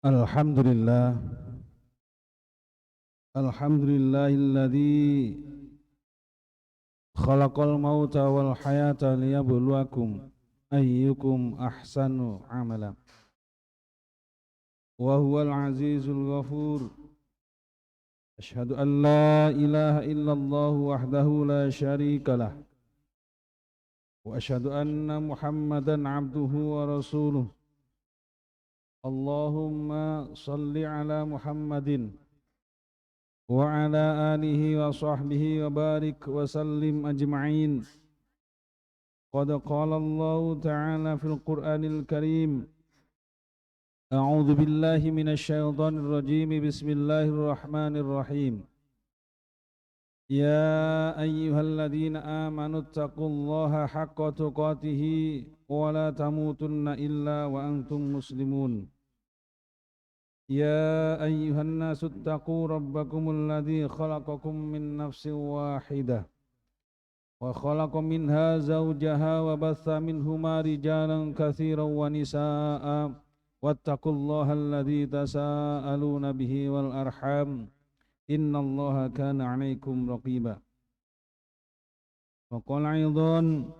Alhamdulillah, alhamdulillahilladzi khalaqal mauta wal hayata liyabluwakum ayyukum ahsanu amala. Wa huwal azizul ghafur. Asyhadu an la ilaha illallah wahdahu la syarika lah. Wa asyhadu anna Muhammadan abduhu wa rasuluh. Allahumma salli ala Muhammadin wa ala alihi wa sahbihi wa barik wa sallim ajma'in. Qad qala Allah ta'ala fil Qur'anil Karim. A'udzu billahi minasy syaithanir rajim. Bismillahirrahmanirrahim. Ya ayyuhalladzina amanu taqullaha haqqa tuqatih wa la tamutunna illa wa antum muslimun. Ya ayyuhan nasu taqu rabbakumul ladzi khalaqakum min nafsin wahidah wa khalaqa minha zawjaha wa batha minhuma rijalan katsiran wa nisaa'a wattaqullaha alladzi tasaaluna bihi wal arham innallaha kana 'alaikum raqiba. Wa qala aidan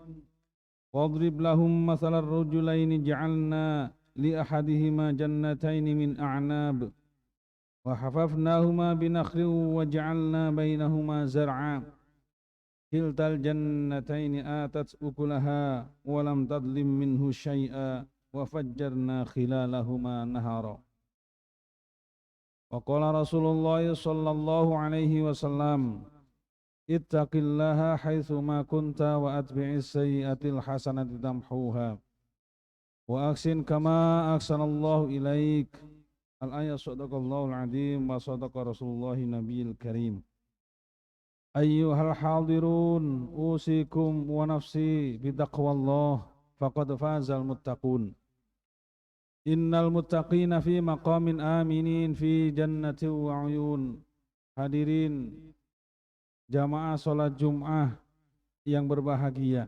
wadrib lahum mathalar rajulaini ja'alna li ahadihima jannataini min a'nab wa hafafnahuma binakhrin wa ja'alna bainahuma zar'a kiltal jannataini atat ukulaha wa lam tadlim minhu syai'a wa fajjarna khilalahuma nahara. Wa qala Rasulullah sallallahu alaihi wasallam ittaqillaha haitsu ma kunta wa atbi'is sayyi'atil hasanati tamhuha wa aksin kama aksanallahu ilaik. Al-ayat sadaqallahul azim wa sadaqa rasulullahi nabiyil karim. Ayyuhal hadirun usikum wa nafsi bitaqwallah faqad fazal muttaqun. Innal muttaqina fi maqamin aminin fi jannati wa uyun. Hadirin jamaah salat Jumat yang berbahagia,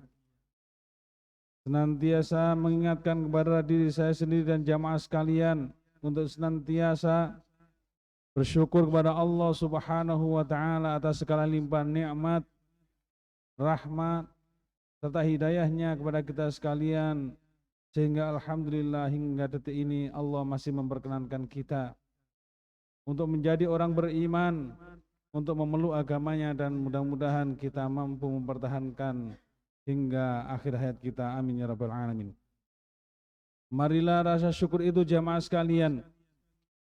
senantiasa mengingatkan kepada diri saya sendiri dan jamaah sekalian untuk senantiasa bersyukur kepada Allah Subhanahu wa taala atas segala limpahan nikmat, rahmat serta hidayahnya kepada kita sekalian, sehingga alhamdulillah hingga detik ini Allah masih memperkenankan kita untuk menjadi orang beriman, untuk memeluk agamanya, dan mudah-mudahan kita mampu mempertahankan hingga akhir hayat kita. Amin ya rabbal alamin. Marilah rasa syukur itu jamaah sekalian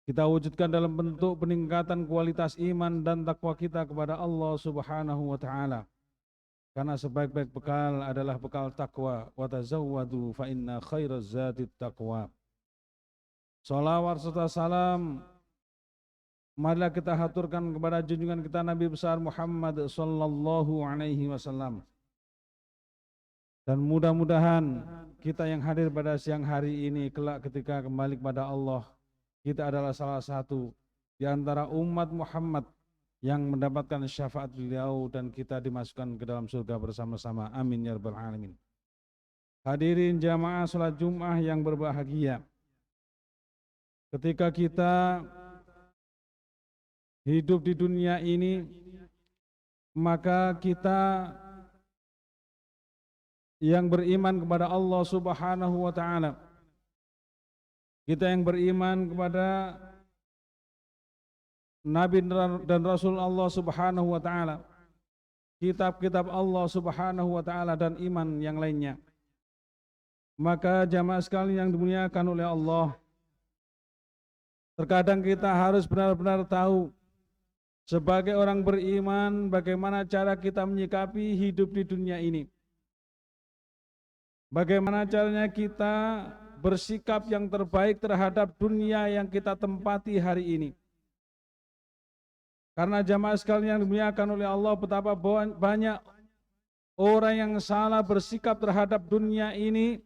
kita wujudkan dalam bentuk peningkatan kualitas iman dan takwa kita kepada Allah Subhanahu wa taala. Karena sebaik-baik bekal adalah bekal takwa. Wa tazawwadu fa inna khairaz zati taqwa. Salawat serta salam marilah kita haturkan kepada junjungan kita Nabi besar Muhammad sallallahu alaihi wasallam. Dan mudah-mudahan kita yang hadir pada siang hari ini kelak ketika kembali kepada Allah, kita adalah salah satu di antara umat Muhammad yang mendapatkan syafaat beliau dan kita dimasukkan ke dalam surga bersama-sama. Amin ya rabbal alamin. Hadirin jamaah salat Jumat yang berbahagia, ketika kita hidup di dunia ini, maka kita yang beriman kepada Allah Subhanahu wa taala, kita yang beriman kepada Nabi dan Rasul Allah Subhanahu wa taala, kitab-kitab Allah Subhanahu wa taala dan iman yang lainnya, maka jamaah sekalian yang dimuliakan oleh Allah, terkadang kita harus benar-benar tahu sebagai orang beriman bagaimana cara kita menyikapi hidup di dunia ini. Bagaimana caranya kita bersikap yang terbaik terhadap dunia yang kita tempati hari ini. Karena jamaah sekalian yang dimuliakan oleh Allah, betapa banyak orang yang salah bersikap terhadap dunia ini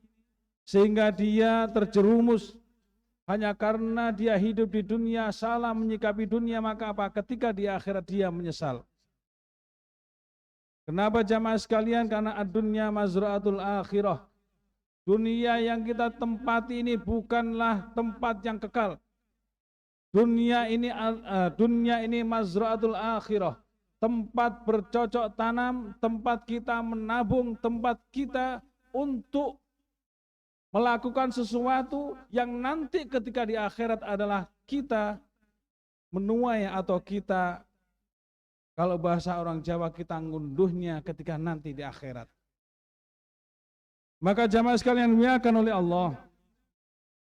sehingga dia terjerumus hanya karena dia hidup di dunia, salah menyikapi dunia, maka apa? Ketika di akhirat dia menyesal. Kenapa jamaah sekalian? Karena ad-dunya mazra'atul akhirah. Dunia yang kita tempati ini bukanlah tempat yang kekal. dunia ini mazra'atul akhirah, tempat bercocok tanam, tempat kita menabung, tempat kita untuk melakukan sesuatu yang nanti ketika di akhirat adalah kita menuai atau kita, kalau bahasa orang Jawa, kita ngunduhnya ketika nanti di akhirat. Maka jamaah sekalian dimuliakan oleh Allah,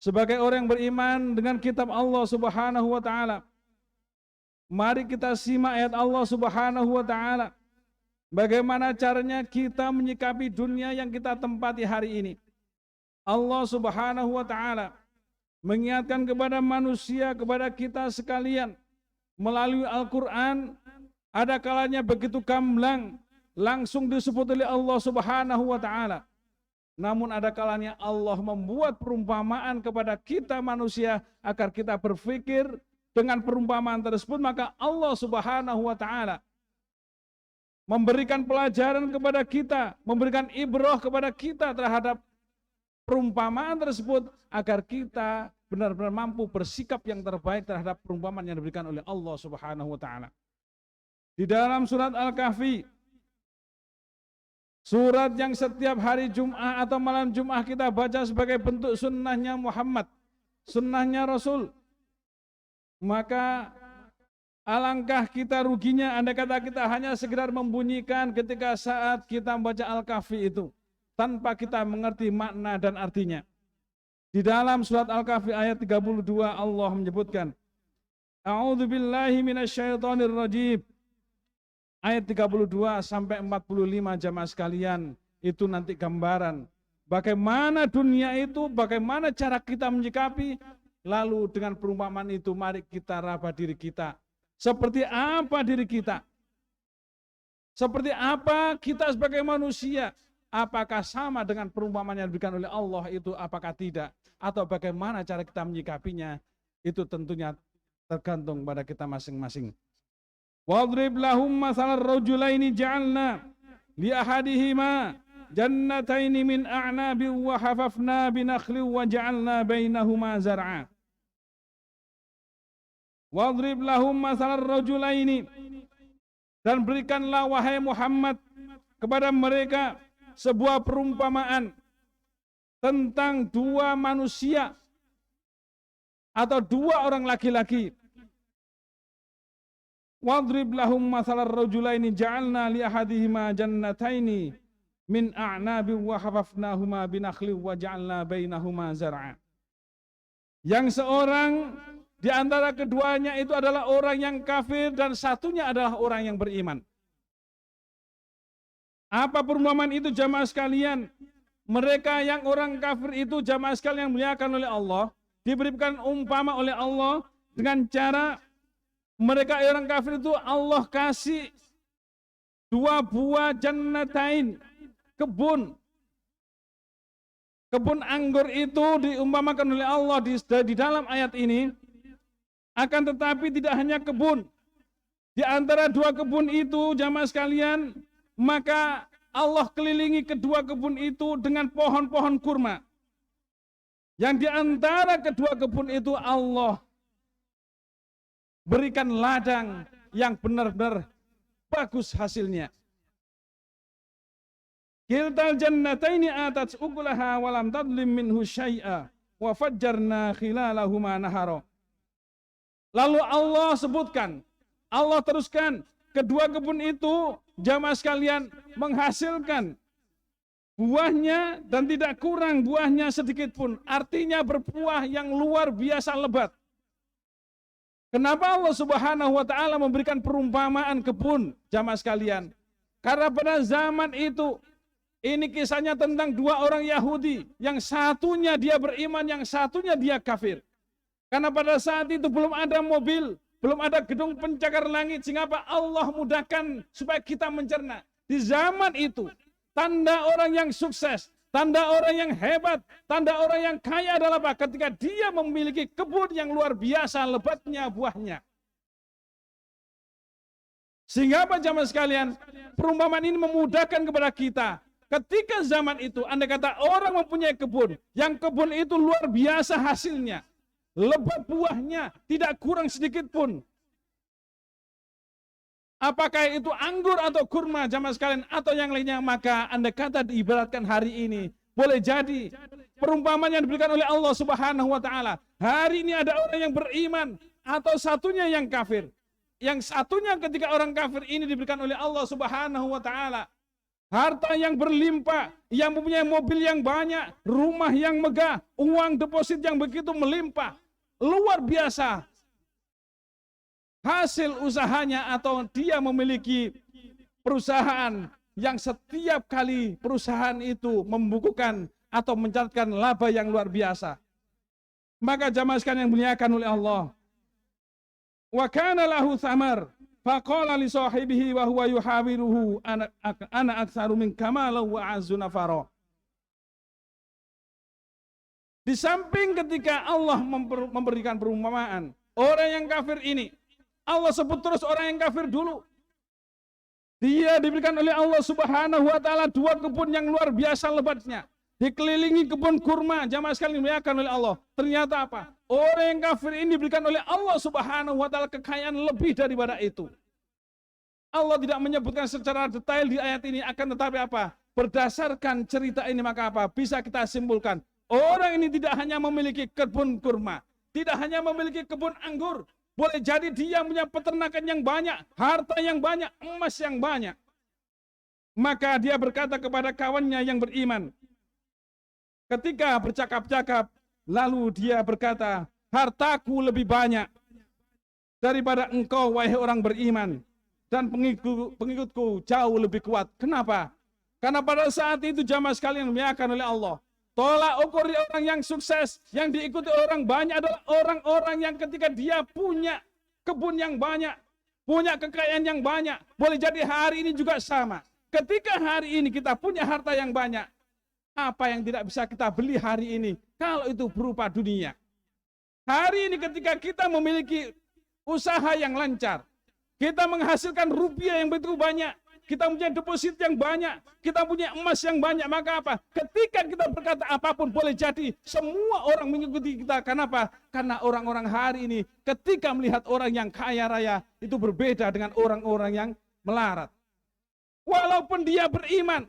sebagai orang yang beriman dengan kitab Allah Subhanahu wa taala, mari kita simak ayat Allah Subhanahu wa taala. Bagaimana caranya kita menyikapi dunia yang kita tempati hari ini. Allah Subhanahu wa taala mengingatkan kepada manusia, kepada kita sekalian melalui Al-Qur'an. Ada kalanya begitu gamblang langsung disebut oleh Allah Subhanahu wa taala. Namun ada kalanya Allah membuat perumpamaan kepada kita manusia agar kita berpikir dengan perumpamaan tersebut, maka Allah Subhanahu wa taala memberikan pelajaran kepada kita, memberikan ibrah kepada kita terhadap perumpamaan tersebut agar kita benar-benar mampu bersikap yang terbaik terhadap perumpamaan yang diberikan oleh Allah Subhanahu wa taala. Di dalam surat Al-Kahfi, surat yang setiap hari Jum'ah atau malam Jum'ah kita baca sebagai bentuk sunnahnya Muhammad, sunnahnya Rasul. Maka alangkah kita ruginya andai kata kita hanya sekedar membunyikan ketika saat kita membaca Al-Kahfi itu, tanpa kita mengerti makna dan artinya. Di dalam surat Al-Kahfi ayat 32 Allah menyebutkan, A'udzubillahi minasyaitonir rajim. Ayat 32 sampai 45 jamaah sekalian, itu nanti gambaran bagaimana dunia itu, bagaimana cara kita menyikapi, lalu dengan perumpamaan itu mari kita raba diri kita. Seperti apa diri kita? Seperti apa kita sebagai manusia? Apakah sama dengan perumpamaan yang diberikan oleh Allah itu, apakah tidak? Atau bagaimana cara kita menyikapinya? Itu tentunya tergantung pada kita masing-masing. Wadrib lahum masalar rajulaini ja'alna li ahadihima jannataini min a'nabin wa hafafna binakhlin wa ja'alna bainahuma zar'a. Wadrib lahum masalar rajulaini, dan berikanlah wahai Muhammad kepada mereka sebuah perumpamaan tentang dua manusia atau dua orang laki-laki. Wadrib lahum masalar rajulaini ja'alna li ahadihima jannataini min a'nabin wa hafafnahuma binakhlin wa ja'alna bainahuma zar'a. Yang seorang di antara keduanya itu adalah orang yang kafir dan satunya adalah orang yang beriman. Apa perumpamaan itu jamaah sekalian? Mereka yang orang kafir itu jamaah sekalian yang dimuliakan oleh Allah, diberikan umpama oleh Allah dengan cara mereka orang kafir itu Allah kasih dua buah jannatain, kebun. Kebun anggur itu diumpamakan oleh Allah di dalam ayat ini. Akan tetapi tidak hanya kebun. Di antara dua kebun itu jamaah sekalian, maka Allah kelilingi kedua kebun itu dengan pohon-pohon kurma. Yang di antara kedua kebun itu Allah berikan ladang yang benar-benar bagus hasilnya. Kiltal jannataini atat ukulaha walam tadlim minhu syai'a wa fajjarna khilalahuma nahara. Lalu Allah sebutkan, Allah teruskan, kedua kebun itu jamaah sekalian menghasilkan buahnya dan tidak kurang buahnya sedikit pun. Artinya berbuah yang luar biasa lebat. Kenapa Allah Subhanahu wa taala memberikan perumpamaan kebun jamaah sekalian? Karena pada zaman itu ini kisahnya tentang dua orang Yahudi, yang satunya dia beriman, yang satunya dia kafir. Karena pada saat itu belum ada mobil, belum ada gedung pencakar langit, sehingga apa? Allah mudahkan supaya kita mencerna. Di zaman itu, tanda orang yang sukses, tanda orang yang hebat, tanda orang yang kaya adalah apa? Ketika dia memiliki kebun yang luar biasa lebatnya buahnya. Sehingga apa jamaah sekalian? Perumpamaan ini memudahkan kepada kita. Ketika zaman itu, andai kata orang mempunyai kebun, yang kebun itu luar biasa hasilnya. lebat buahnya, tidak kurang sedikit pun. Apakah itu anggur atau kurma jamaah sekalian atau yang lainnya, maka Anda kata diibaratkan hari ini boleh jadi perumpamaan yang diberikan oleh Allah Subhanahu wa taala. Hari ini ada orang yang beriman atau satunya yang kafir. Yang satunya ketika orang kafir ini diberikan oleh Allah Subhanahu wa taala harta yang berlimpah, yang mempunyai mobil yang banyak, rumah yang megah, uang deposit yang begitu melimpah, luar biasa. Hasil usahanya atau dia memiliki perusahaan yang setiap kali perusahaan itu membukukan atau mencatatkan laba yang luar biasa. Maka jamaah sekalian yang dimuliakan oleh Allah, wa kana lahu thamar faqala li sahibihi wa huwa yuhawiruhu ana aktsaru min kamala wa azzu nafara. Di samping ketika Allah memberikan perumpamaan orang yang kafir ini, Allah sebut terus orang yang kafir dulu. Dia diberikan oleh Allah Subhanahu wa taala 2 kebun yang luar biasa lebatnya. Dikelilingi kebun kurma, jamaah sekalian dimuliakan oleh Allah. Ternyata apa? Orang yang kafir ini diberikan oleh Allah Subhanahu wa taala kekayaan lebih daripada itu. Allah tidak menyebutkan secara detail di ayat ini, akan tetapi apa? Berdasarkan cerita ini maka apa? Bisa kita simpulkan, orang ini tidak hanya memiliki kebun kurma, tidak hanya memiliki kebun anggur, boleh jadi dia punya peternakan yang banyak, harta yang banyak, emas yang banyak. Maka dia berkata kepada kawannya yang beriman, ketika bercakap-cakap, lalu dia berkata, hartaku lebih banyak daripada engkau wahai orang beriman, dan pengikutku jauh lebih kuat. Kenapa? Karena pada saat itu jamaah sekalian dimuliakan oleh Allah, tolak ukur orang yang sukses, yang diikuti orang banyak adalah orang-orang yang ketika dia punya kebun yang banyak, punya kekayaan yang banyak. Boleh jadi hari ini juga sama. Ketika hari ini kita punya harta yang banyak, apa yang tidak bisa kita beli hari ini kalau itu berupa dunia? Hari ini ketika kita memiliki usaha yang lancar, kita menghasilkan rupiah yang begitu banyak, kita punya deposit yang banyak, kita punya emas yang banyak, maka apa? Ketika kita berkata apapun boleh jadi semua orang mengikuti kita. Kenapa? Karena orang-orang hari ini ketika melihat orang yang kaya raya itu berbeda dengan orang-orang yang melarat. Walaupun dia beriman.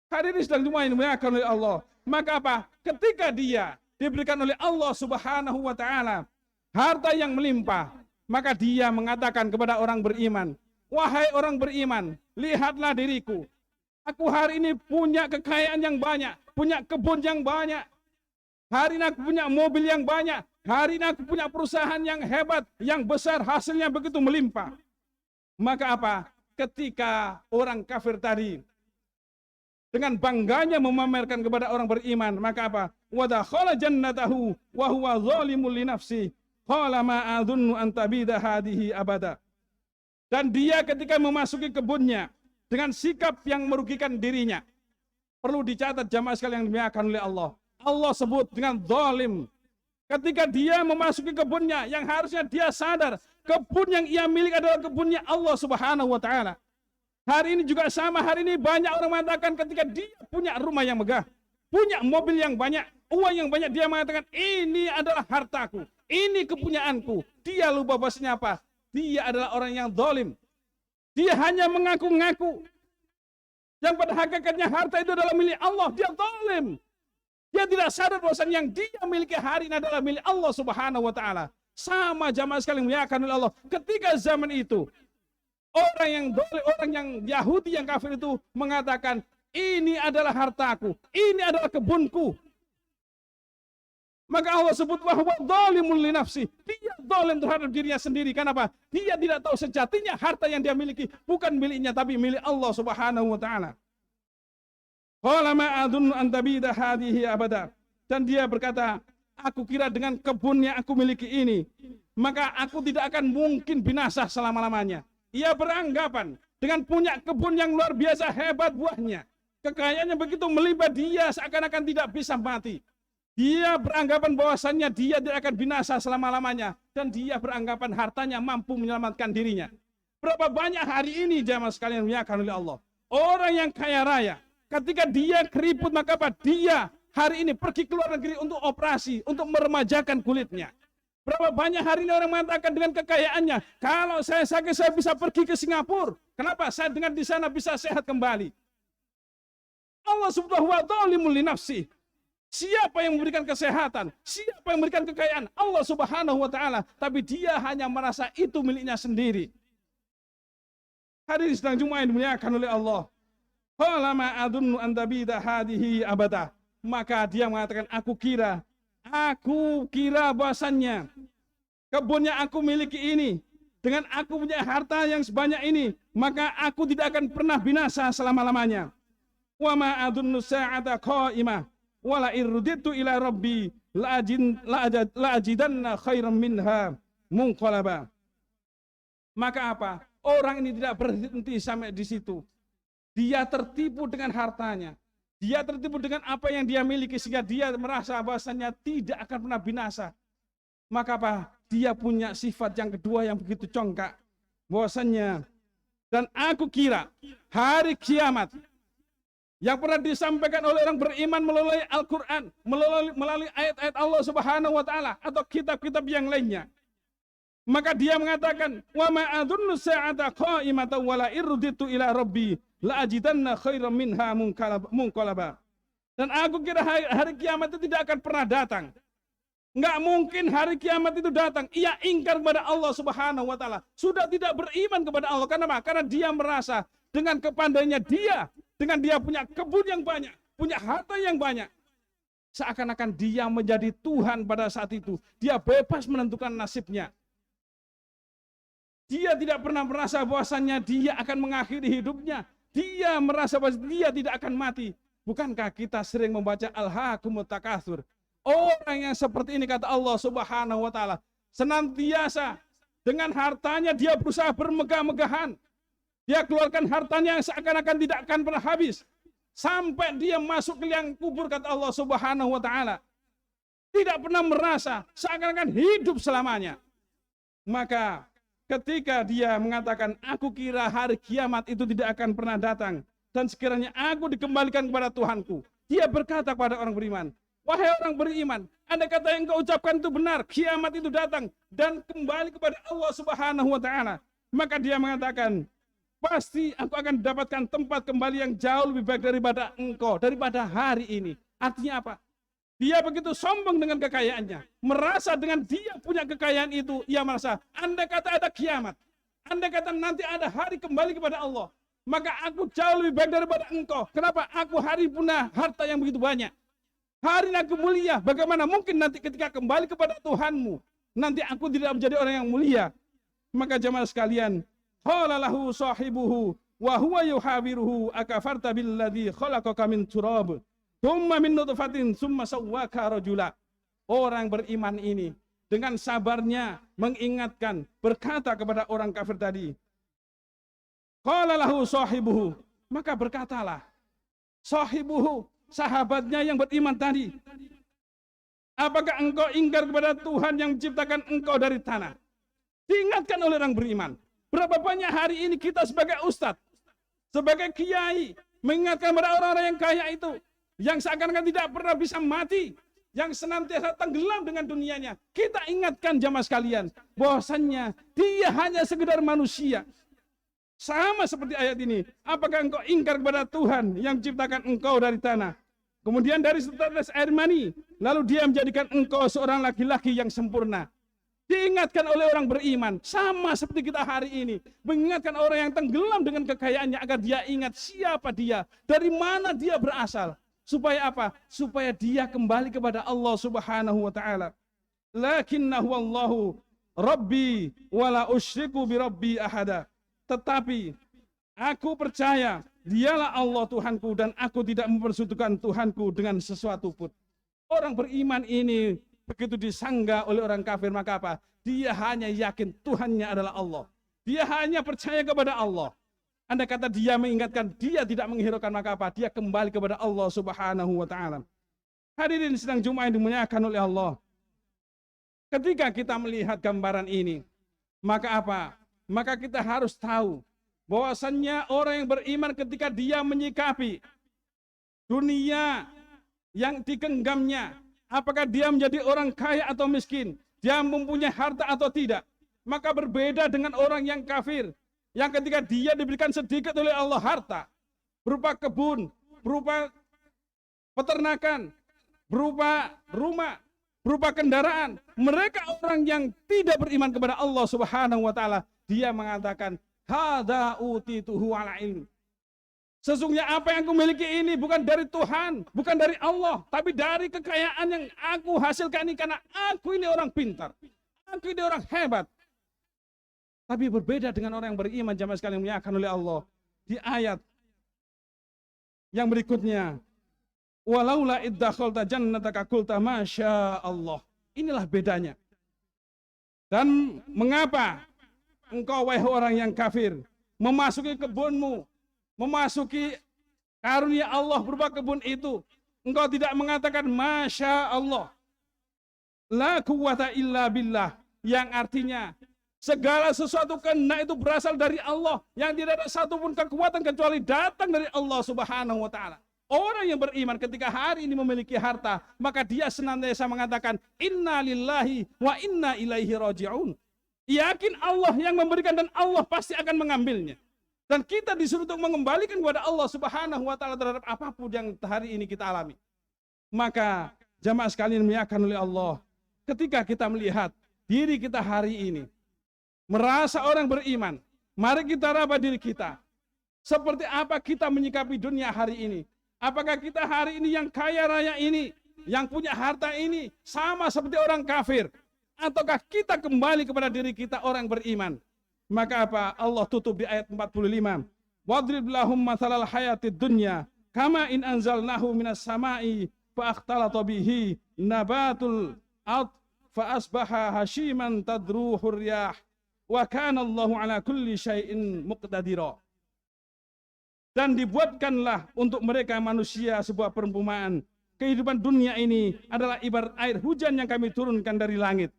Hadirin sedang dimuliakan oleh Allah. Maka apa? Ketika dia diberikan oleh Allah Subhanahu wa taala harta yang melimpah, maka dia mengatakan kepada orang beriman, wahai orang beriman, lihatlah diriku. Aku hari ini punya kekayaan yang banyak, punya kebun yang banyak. Hari ini aku punya mobil yang banyak. Hari ini aku punya perusahaan yang hebat, yang besar, hasilnya begitu melimpah. Maka apa? Ketika orang kafir tadi dengan bangganya memamerkan kepada orang beriman, maka apa? Wa dakhala jannatahu wa huwa zalimun li nafsihi. Qala ma adzunnu an tabida hadhihi abada. Dan dia ketika memasuki kebunnya dengan sikap yang merugikan dirinya. Perlu dicatat jamaah sekalian yang dimuliakan oleh Allah. Allah sebut dengan zalim. Ketika dia memasuki kebunnya yang harusnya dia sadar kebun yang ia milik adalah kebunnya Allah Subhanahu wa taala. Hari ini juga sama, hari ini banyak orang mengatakan ketika dia punya rumah yang megah, punya mobil yang banyak, uang yang banyak, dia mengatakan ini adalah hartaku, ini kepunyaanku. Dia lupa bahasanya apa? Dia adalah orang yang zalim. Dia hanya mengaku-ngaku. Yang pada hakikatnya harta itu adalah milik Allah. Dia zalim. Dia tidak sadar bahwasanya yang dia miliki hari ini adalah milik Allah Subhanahu wa taala. Sama jamaah sekalian dimuliakan oleh Allah. Ketika zaman itu orang yang zalim, orang yang Yahudi yang kafir itu mengatakan ini adalah hartaku, ini adalah kebunku. Maka Allah sebut bahwa zalimun li nafsi. Dia zalim terhadap dirinya sendiri. Kenapa? Dia tidak tahu sejatinya harta yang dia miliki bukan miliknya tapi milik Allah Subhanahu wa taala. Qala ma adzunnu an tabida hadhihi abada. Dan dia berkata, aku kira dengan kebun yang aku miliki ini, maka aku tidak akan mungkin binasa selama-lamanya. Ia beranggapan dengan punya kebun yang luar biasa hebat buahnya, kekayaannya begitu melimpah, dia seakan-akan tidak bisa mati. Dia beranggapan bahwasannya dia tidak akan binasa selama-lamanya. Dan dia beranggapan hartanya mampu menyelamatkan dirinya. Berapa banyak hari ini jamaah sekalian dimuliakan oleh Allah, orang yang kaya raya, ketika dia keriput maka apa? Dia hari ini pergi ke luar negeri untuk operasi, untuk meremajakan kulitnya. Berapa banyak hari ini orang mengatakan dengan kekayaannya, kalau saya sakit saya bisa pergi ke Singapura. Kenapa? Saya dengan di sana bisa sehat kembali. Allah subhanahu wa ta'ala li nafsi. Siapa yang memberikan kesehatan? Siapa yang memberikan kekayaan? Allah subhanahu wa ta'ala. Tapi dia hanya merasa itu miliknya sendiri. Hadirin sedang Jumat yang dimuliakan oleh Allah. Qala ma adunnu an tabida hadihi abada. Maka dia mengatakan, aku kira bahwasannya kebun yang aku miliki ini, dengan aku punya harta yang sebanyak ini, maka aku tidak akan pernah binasa selama-lamanya. Wa ma adunnu sa'ata qa'imah wala irruditu ila rabbi la ajidanna khairan minha munqalaba. Maka apa? Orang ini tidak berhenti sampai di situ. Dia tertipu dengan hartanya. Dia tertipu dengan apa yang dia miliki sehingga dia merasa bahwasanya tidak akan pernah binasa. Maka apa? Dia punya sifat yang kedua yang begitu congkak. Bahwasanya, dan aku kira hari kiamat yang pernah disampaikan oleh orang beriman melalui Al-Quran, melalui ayat-ayat Allah subhanahu wa ta'ala, atau kitab-kitab yang lainnya. Maka dia mengatakan, wa ma adunnu sa'ata qa'imatan wa la irruditu ila rabbi la ajidanna khairan minha munqalaba. Dan aku kira hari kiamat itu tidak akan pernah datang. Enggak mungkin hari kiamat itu datang. Ia ingkar kepada Allah subhanahu wa ta'ala. Sudah tidak beriman kepada Allah. Karena apa? Karena dia merasa dengan kepandainya dia, dengan dia punya kebun yang banyak, punya harta yang banyak, seakan-akan dia menjadi Tuhan pada saat itu. Dia bebas menentukan nasibnya. Dia tidak pernah merasa bahwasannya dia akan mengakhiri hidupnya. Dia merasa bahwa dia tidak akan mati. Bukankah kita sering membaca Al-Hakumut Takatsur? Orang yang seperti ini, kata Allah subhanahu wa ta'ala, senantiasa dengan hartanya dia berusaha bermegah-megahan. Dia keluarkan hartanya yang seakan-akan tidak akan pernah habis. Sampai dia masuk ke liang kubur, kata Allah subhanahu wa ta'ala. Tidak pernah merasa seakan-akan hidup selamanya. Maka ketika dia mengatakan, aku kira hari kiamat itu tidak akan pernah datang. Dan sekiranya aku dikembalikan kepada Tuhanku. Dia berkata kepada orang beriman, wahai orang beriman, andai kata yang kau ucapkan itu benar, kiamat itu datang dan kembali kepada Allah subhanahu wa ta'ala. Maka dia mengatakan, pasti aku akan mendapatkan tempat kembali yang jauh lebih baik daripada engkau, daripada hari ini. Artinya apa? Dia begitu sombong dengan kekayaannya. Merasa dengan dia punya kekayaan itu, ia merasa, andai kata ada kiamat, andai kata nanti ada hari kembali kepada Allah, maka aku jauh lebih baik daripada engkau. Kenapa? Aku hari punya harta yang begitu banyak. Hari ini aku mulia. Bagaimana mungkin nanti ketika kembali kepada Tuhanmu, nanti aku tidak menjadi orang yang mulia. Maka jemaah sekalian, qala lahu sahibuhu wa huwa yuhawiruhu akafarta billadzi khalaqaka min turab thumma min nutfatin thumma sawwaka rajula. Orang beriman ini dengan sabarnya mengingatkan, berkata kepada orang kafir tadi. Qala lahu sahibuhu, maka berkatalah sahibuhu, sahabatnya yang beriman tadi, apakah engkau ingkar kepada Tuhan yang menciptakan engkau dari tanah? Diingatkan oleh orang beriman. Berapa banyak hari ini kita sebagai ustadz, sebagai kiai, mengingatkan kepada orang-orang yang kaya itu, yang seakan-akan tidak pernah bisa mati, yang senantiasa tenggelam dengan dunianya. Kita ingatkan jamaah sekalian, bahwasannya dia hanya sekedar manusia. Sama seperti ayat ini, apakah engkau ingkar kepada Tuhan yang menciptakan engkau dari tanah, kemudian dari setetes air mani, lalu dia menjadikan engkau seorang laki-laki yang sempurna. Diingatkan oleh orang beriman, sama seperti kita hari ini, mengingatkan orang yang tenggelam dengan kekayaannya agar dia ingat siapa dia, dari mana dia berasal, supaya apa? Supaya dia kembali kepada Allah subhanahu wa ta'ala. Lakinnahu Allahu Rabbi wala usyriku bi Rabbi ahada. Tetapi aku percaya dialah Allah Tuhanku dan aku tidak mempersekutukan Tuhanku dengan sesuatu pun. Orang beriman ini begitu disanggah oleh orang kafir, maka apa? Dia hanya yakin Tuhannya adalah Allah. Dia hanya percaya kepada Allah. Andai kata dia mengingatkan, dia tidak menghiraukan, maka apa? Dia kembali kepada Allah subhanahu wa ta'ala. Hadirin sedang Jumat yang dimuliakan oleh Allah. Ketika kita melihat gambaran ini, maka apa? Maka kita harus tahu bahwasannya orang yang beriman ketika dia menyikapi dunia yang digenggamnya. Apakah dia menjadi orang kaya atau miskin? Dia mempunyai harta atau tidak? Maka berbeda dengan orang yang kafir, yang ketika dia diberikan sedikit oleh Allah harta, berupa kebun, berupa peternakan, berupa rumah, berupa kendaraan. Mereka orang yang tidak beriman kepada Allah Subhanahu wa taala, dia mengatakan, "Hadza utituhu ala ilm." Sesungguhnya apa yang aku miliki ini bukan dari Tuhan, bukan dari Allah, tapi dari kekayaan yang aku hasilkan ini karena aku ini orang pintar. Aku ini orang hebat. Tapi berbeda dengan orang yang beriman, jamaah sekalian yang dimuliakan oleh Allah. Di ayat yang berikutnya, walaula iddakhalta jannataka qulta masya Allah. Inilah bedanya. Dan mengapa engkau wahai orang yang kafir memasuki kebunmu, memasuki karunia Allah berupa kebun itu, engkau tidak mengatakan masya Allah, la quwwata illa billah, yang artinya segala sesuatu kena itu berasal dari Allah, yang tidak ada satupun kekuatan kecuali datang dari Allah Subhanahu wa taala. Orang yang beriman ketika hari ini memiliki harta, maka dia senantiasa mengatakan inna lillahi wa inna ilaihi raji'un. Yakin Allah yang memberikan dan Allah pasti akan mengambilnya. Dan kita disuruh untuk mengembalikan kepada Allah Subhanahu wa taala terhadap apapun yang hari ini kita alami. Maka jamaah sekalian dimuliakan oleh Allah, ketika kita melihat diri kita hari ini, merasa orang beriman, mari kita raba diri kita. Seperti apa kita menyikapi dunia hari ini? Apakah kita hari ini yang kaya raya ini, yang punya harta ini, sama seperti orang kafir? Ataukah kita kembali kepada diri kita orang beriman? Maka apa? Allah tutup di ayat 45. Wadrib lahum mathalal hayatid dunya kama in anzalnahu minas sama'i fa akhtalata bihi nabatul ard fa asbaha hashiman tadruhur riyah wa kana Allahu ala kulli syai'in muqtadira. Dan dibuatkanlah untuk mereka manusia sebuah perumpamaan. Kehidupan dunia ini adalah ibarat air hujan yang kami turunkan dari langit,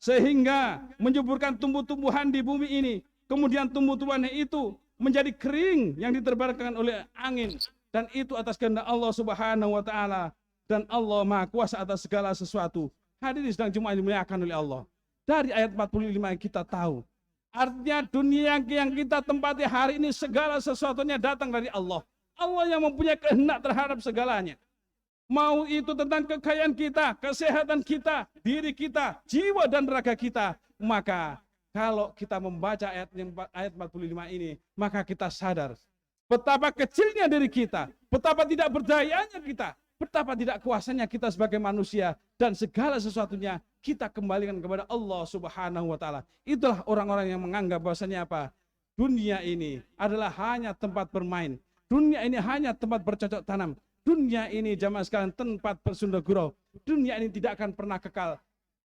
sehingga menyuburkan tumbuh-tumbuhan di bumi ini. Kemudian tumbuh-tumbuhan itu menjadi kering yang diterbarkan oleh angin. Dan itu atas kehendak Allah Subhanahu wa taala. Dan Allah Maha Kuasa atas segala sesuatu. Hadirin sedang Jumat dimuliakan oleh Allah. Dari ayat 45 kita tahu, artinya dunia yang kita tempati hari ini segala sesuatunya datang dari Allah. Allah yang mempunyai kehendak terhadap segalanya. Mau itu tentang kekayaan kita, kesehatan kita, diri kita, jiwa dan raga kita. Maka kalau kita membaca ayat 45 ini, maka kita sadar betapa kecilnya diri kita, betapa tidak berdayanya kita, betapa tidak kuasanya kita sebagai manusia, dan segala sesuatunya kita kembalikan kepada Allah Subhanahu wa taala. Itulah orang-orang yang menganggap bahwasanya apa? Dunia ini adalah hanya tempat bermain. Dunia ini hanya tempat bercocok tanam. Dunia ini jamaah sekalian tempat bersunda gurau. Dunia ini tidak akan pernah kekal.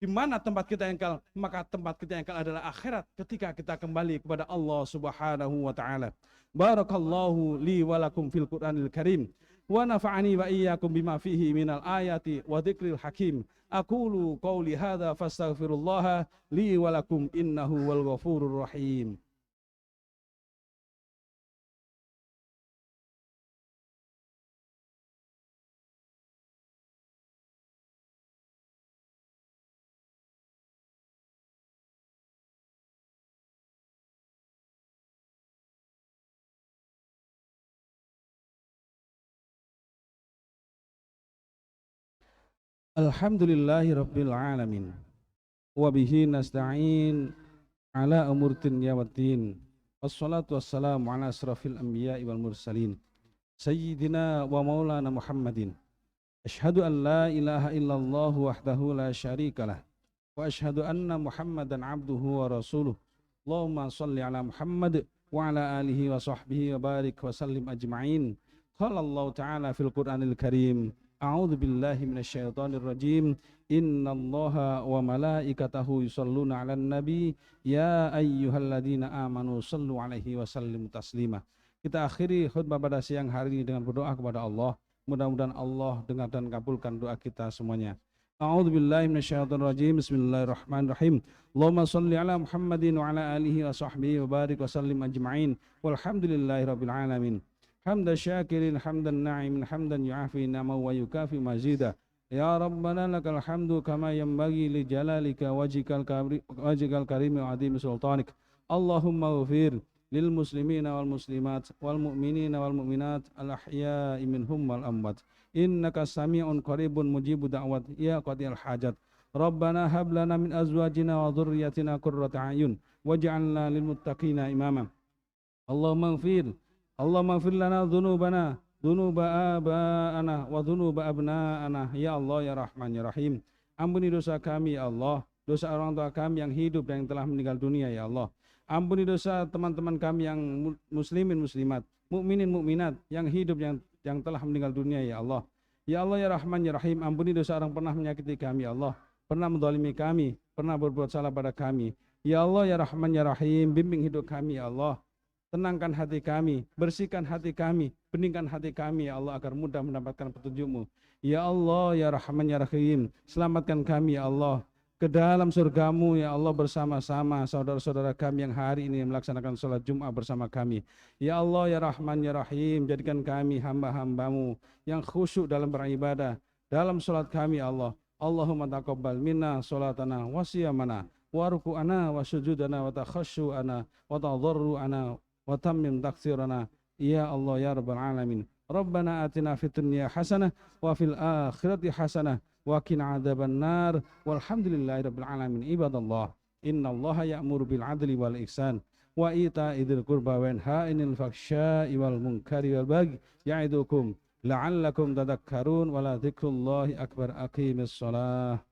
Di mana tempat kita yang kekal? Maka tempat kita yang kekal adalah akhirat ketika kita kembali kepada Allah Subhanahu wa taala. Barakallahu li wa lakum fil Qur'anil Karim wa nafa'ani wa iyyakum bima fihi minal ayati wa dzikril hakim. Aqulu qauli hadza fastaghfirullah li wa lakum innahu wal ghafurur rahim. Alhamdulillahi rabbil alamin. Wa bihi nasta'in ala umur dunya waddin. Wassalatu wassalamu ala asrafil anbiya'i wal mursalin. Sayyidina wa maulana Muhammadin. Ashhadu an la ilaha illallah wahdahu la syarikalah. Wa ashhadu anna Muhammadan abduhu wa rasuluh. Allahumma salli ala Muhammad wa ala alihi wa sahbihi wa barik wa sallim ajma'in. Qala Allah ta'ala fil Qur'anil Karim. A'udzu billahi minasyaitonir rajim. Innallaha wa malaikatahu yusholluna 'alan nabi ya ayyuhalladzina amanu shallu 'alaihi wa sallimu taslima. Kita akhiri khutbah pada siang hari ini dengan berdoa kepada Allah. Mudah-mudahan Allah dengar dan kabulkan doa kita semuanya. A'udzu billahi minasyaitonir rajim. Bismillahirrahmanirrahim. Allahumma shalli 'ala Muhammadin wa 'ala alihi wa sahbihi wa barik wa sallim ajma'in. Walhamdulillahirabbil alamin. حمد الشاكرين حمد الناعم حمدا يعافي نعمه ويكافي مزيدا يا ربنا لك الحمد كما ينبغي لجلالك وجهك الكريم وعظيم سلطانك اللهم اغفر للمسلمين والمسلمات والمؤمنين والمؤمنات الأحياء منهم والأموات إنك سميع قريب مجيب دعوات يا قاضي الحاجات ربنا هب لنا من أزواجنا وذرياتنا قرة أعين واجعلنا للمتقين إماما اللهم اغفر لنا ذنوبنا ذنوب آبائنا وذنوب أبنائنا ya Allah ya Rahman ya Rahim. Ampuni dosa kami ya Allah, dosa orang tua kami yang hidup yang telah meninggal dunia ya Allah. Ampuni dosa teman-teman kami yang muslimin muslimat, mukminin mukminat yang hidup yang telah meninggal dunia ya Allah. Ya Allah ya Rahman ya Rahim, ampuni dosa orang pernah menyakiti kami ya Allah, pernah menzalimi kami, pernah berbuat salah pada kami. Ya Allah ya Rahman ya Rahim, bimbing hidup kami ya Allah. Tenangkan hati kami, bersihkan hati kami, beningkan hati kami ya Allah agar mudah mendapatkan petunjuk-Mu. Ya Allah ya Rahman ya Rahim, selamatkan kami ya Allah ke dalam surga-Mu ya Allah bersama-sama saudara-saudara kami yang hari ini melaksanakan sholat Jumat bersama kami. Ya Allah ya Rahman ya Rahim, jadikan kami hamba-hamba-Mu yang khusyuk dalam beribadah, dalam sholat kami ya Allah. Allahumma taqabbal minna sholatana wa siyamana wa ruku'ana wa sujudana wa takhasyu'ana wa tadarru'ana wa tammim taqsirana ya Allah ya rabbal alamin. Rabbana atina fid dunya hasanah wa fil akhirati hasanah wa qina adzabannar walhamdulillahi rabbil alamin. Ibadallah, innallaha ya'muru bil adli wal ihsan wa ita'i dzil qurba wa yanha 'anil fahsya'i wal munkari wal baghi ya'idukum la'allakum tadhakkarun wa la dzikrullahi akbar. Aqimis shalah.